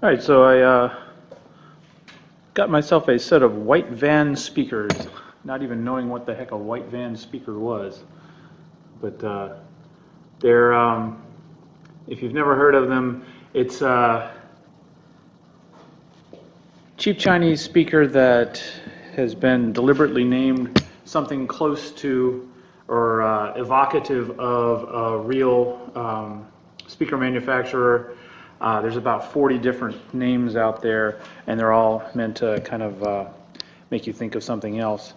All right, so I got myself a set of white van speakers, not even knowing what the heck a white van speaker was. But they're, if you've never heard of them, it's a cheap Chinese speaker that has been deliberately named something close to or evocative of a real speaker manufacturer. There's about 40 different names out there, and they're all meant to kind of make you think of something else.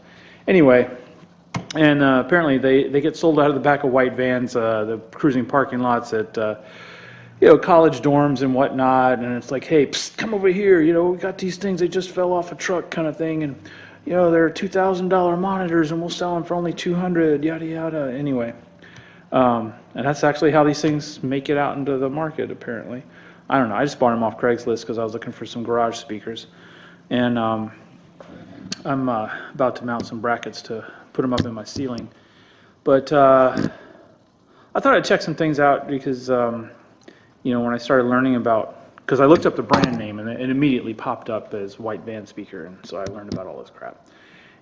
Anyway, and apparently they get sold out of the back of white vans, the cruising parking lots at college dorms and whatnot, and it's like, hey, psst, come over here, we got these things, they just fell off a truck kind of thing, and they're $2,000 monitors, and we'll sell them for only $200, yada yada. Anyway, and that's actually how these things make it out into the market, apparently. I don't know, I just bought them off Craigslist because I was looking for some garage speakers, and I'm about to mount some brackets to put them up in my ceiling. But I thought I'd check some things out because when I started learning about, because I looked up the brand name and it immediately popped up as white van speaker, and so I learned about all this crap.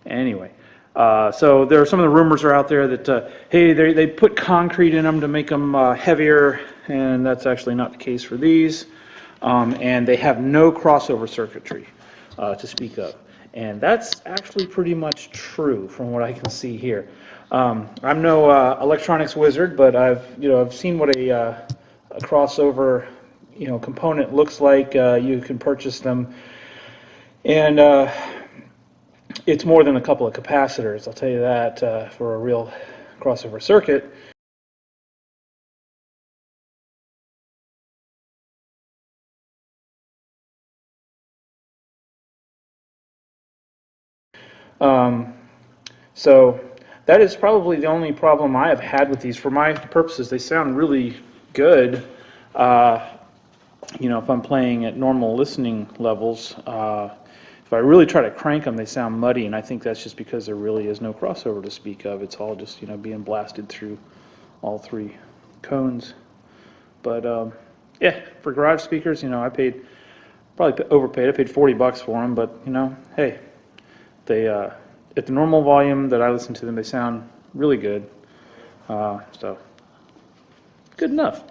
Anyway, so there are some of the rumors are out there that hey, they put concrete in them to make them heavier, and that's actually not the case for these. And they have no crossover circuitry to speak of, and that's actually pretty much true from what I can see here. I'm no electronics wizard, but I've seen what a crossover component looks like. You can purchase them, and it's more than a couple of capacitors, I'll tell you that, for a real crossover circuit. So that is probably the only problem I have had with these. For my purposes, they sound really good. If I'm playing at normal listening levels, if I really try to crank them, they sound muddy, and I think that's just because there really is no crossover to speak of. It's all just being blasted through all three cones. But yeah, for garage speakers, I probably overpaid. I paid $40 for them, but hey, they at the normal volume that I listen to them, they sound really good. So good enough.